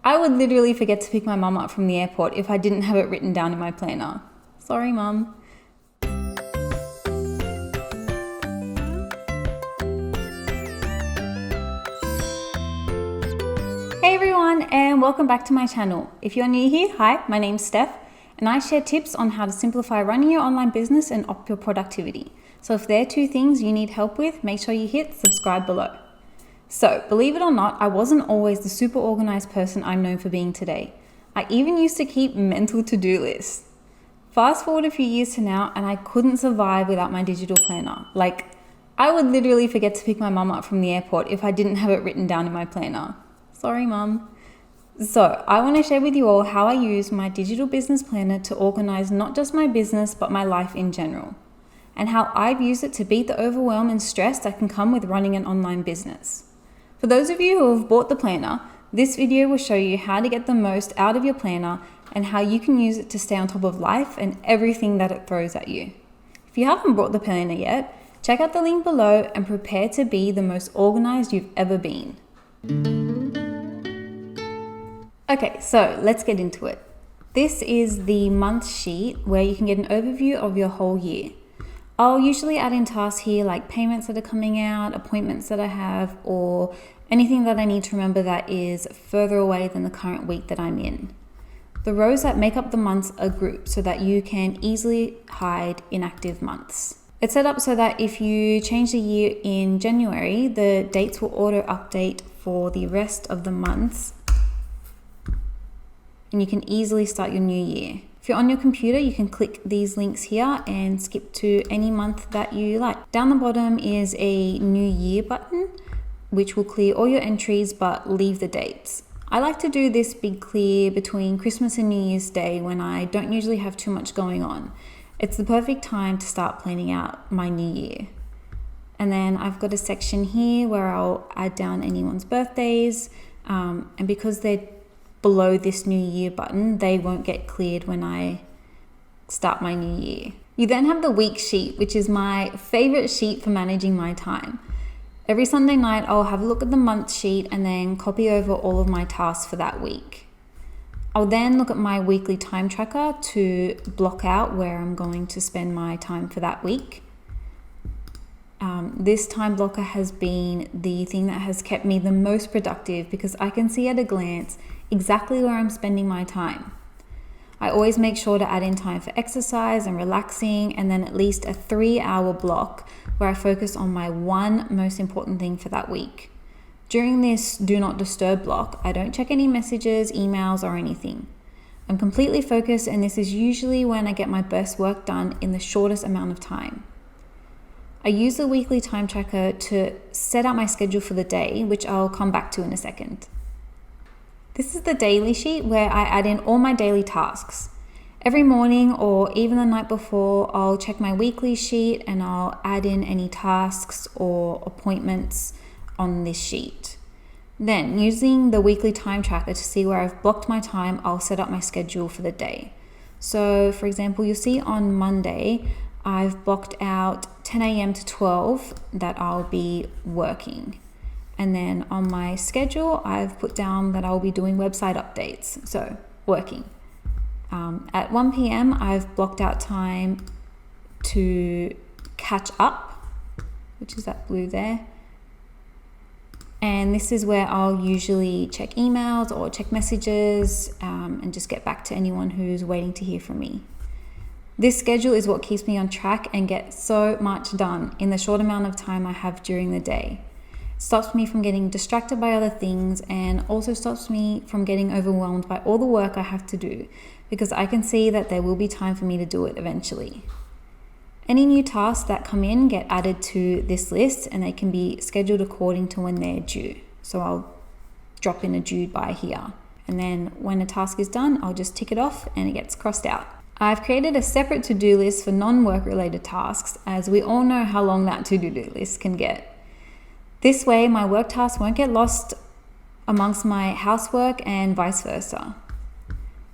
I would literally forget to pick my mum up from the airport if I didn't have it written down in my planner. Sorry, Mum. Hey everyone, and welcome back to my channel. If you're new here, hi, my name's Steph, and I share tips on how to simplify running your online business and up your productivity. So if there are two things you need help with, make sure you hit subscribe below. So, believe it or not, I wasn't always the super organized person I'm known for being today. I even used to keep mental to-do lists. Fast forward a few years to now, and I couldn't survive without my digital planner. Like, I would literally forget to pick my mum up from the airport if I didn't have it written down in my planner. Sorry, Mum. So, I want to share with you all how I use my digital business planner to organize not just my business, but my life in general, and how I've used it to beat the overwhelm and stress that can come with running an online business. For those of you who have bought the planner, this video will show you how to get the most out of your planner and how you can use it to stay on top of life and everything that it throws at you. If you haven't bought the planner yet, check out the link below and prepare to be the most organized you've ever been. Okay, so let's get into it. This is the month sheet where you can get an overview of your whole year. I'll usually add in tasks here like payments that are coming out, appointments that I have, or anything that I need to remember that is further away than the current week that I'm in. The rows that make up the months are grouped so that you can easily hide inactive months. It's set up so that if you change the year in January, the dates will auto update for the rest of the months, and you can easily start your new year. If you're on your computer, you can click these links here and skip to any month that you like. Down the bottom is a new year button, which will clear all your entries but leave the dates. I like to do this big clear between Christmas and New Year's Day when I don't usually have too much going on. It's the perfect time to start planning out my new year. And then I've got a section here where I'll add down anyone's birthdays, and because they're below this new year button, they won't get cleared when I start my new year. You then have the week sheet, which is my favorite sheet for managing my time. Every Sunday night, I'll have a look at the month sheet and then copy over all of my tasks for that week. I'll then look at my weekly time tracker to block out where I'm going to spend my time for that week. This time blocker has been the thing that has kept me the most productive because I can see at a glance exactly where I'm spending my time. I always make sure to add in time for exercise and relaxing, and then at least a 3-hour block where I focus on my one most important thing for that week. During this do not disturb block, I don't check any messages, emails, or anything. I'm completely focused, and this is usually when I get my best work done in the shortest amount of time. I use the weekly time tracker to set out my schedule for the day, which I'll come back to in a second. This is the daily sheet where I add in all my daily tasks. Every morning or even the night before, I'll check my weekly sheet and I'll add in any tasks or appointments on this sheet. Then, using the weekly time tracker to see where I've blocked my time, I'll set up my schedule for the day. So, for example, you'll see on Monday, I've blocked out 10 a.m. to 12 that I'll be working. And then on my schedule, I've put down that I'll be doing website updates, so working. At 1 p.m., I've blocked out time to catch up, which is that blue there. And this is where I'll usually check emails or check messages and just get back to anyone who's waiting to hear from me. This schedule is what keeps me on track and gets so much done in the short amount of time I have during the day. It stops me from getting distracted by other things and also stops me from getting overwhelmed by all the work I have to do because I can see that there will be time for me to do it eventually. Any new tasks that come in get added to this list and they can be scheduled according to when they're due. So I'll drop in a due by here. And then when a task is done, I'll just tick it off and it gets crossed out. I've created a separate to-do list for non-work related tasks, as we all know how long that to-do list can get. This way, my work tasks won't get lost amongst my housework and vice versa.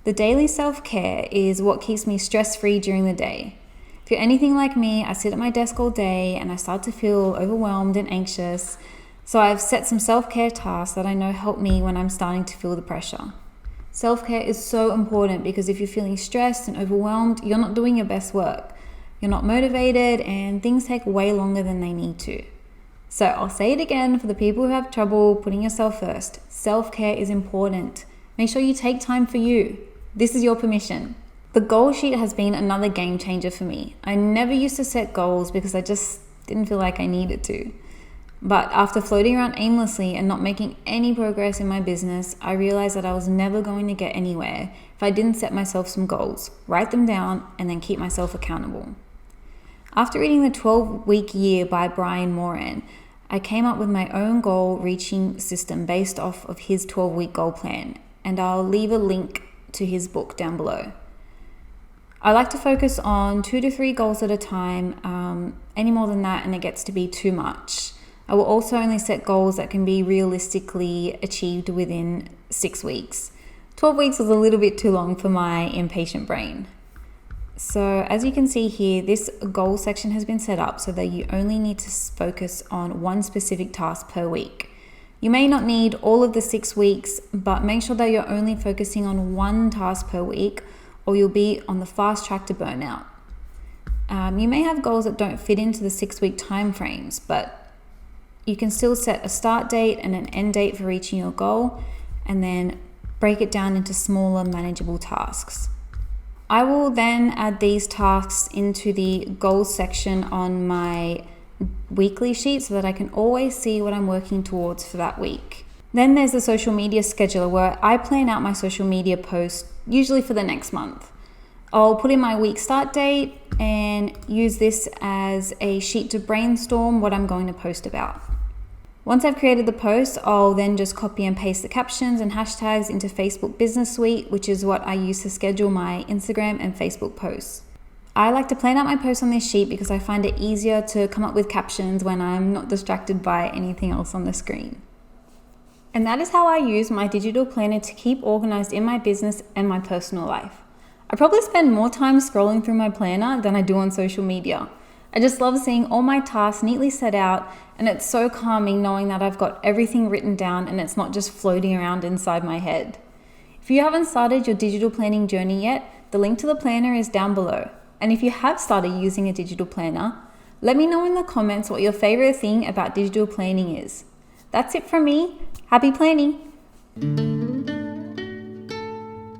The daily self-care is what keeps me stress-free during the day. If you're anything like me, I sit at my desk all day and I start to feel overwhelmed and anxious, so I've set some self-care tasks that I know help me when I'm starting to feel the pressure. Self-care is so important because if you're feeling stressed and overwhelmed, you're not doing your best work. You're not motivated and things take way longer than they need to. So I'll say it again for the people who have trouble putting yourself first. Self-care is important. Make sure you take time for you. This is your permission. The goal sheet has been another game changer for me. I never used to set goals because I just didn't feel like I needed to. But after floating around aimlessly and not making any progress in my business, I realized that I was never going to get anywhere if I didn't set myself some goals, write them down, and then keep myself accountable. After reading The 12-Week Year by Brian Moran, I came up with my own goal reaching system based off of his 12-week goal plan, and I'll leave a link to his book down below. I like to focus on 2 to 3 goals at a time. Any more than that and it gets to be too much. I will also only set goals that can be realistically achieved within 6 weeks. 12 weeks was a little bit too long for my impatient brain. So as you can see here, this goal section has been set up so that you only need to focus on one specific task per week. You may not need all of the 6 weeks, but make sure that you're only focusing on one task per week, or you'll be on the fast track to burnout. You may have goals that don't fit into the 6-week time frames, but you can still set a start date and an end date for reaching your goal, and then break it down into smaller, manageable tasks. I will then add these tasks into the goals section on my weekly sheet so that I can always see what I'm working towards for that week. Then there's the social media scheduler where I plan out my social media posts, usually for the next month. I'll put in my week start date and use this as a sheet to brainstorm what I'm going to post about. Once I've created the post, I'll then just copy and paste the captions and hashtags into Facebook Business Suite, which is what I use to schedule my Instagram and Facebook posts. I like to plan out my posts on this sheet because I find it easier to come up with captions when I'm not distracted by anything else on the screen. And that is how I use my digital planner to keep organized in my business and my personal life. I probably spend more time scrolling through my planner than I do on social media. I just love seeing all my tasks neatly set out, and it's so calming knowing that I've got everything written down and it's not just floating around inside my head. If you haven't started your digital planning journey yet, the link to the planner is down below. And if you have started using a digital planner, let me know in the comments what your favorite thing about digital planning is. That's it from me. Happy planning!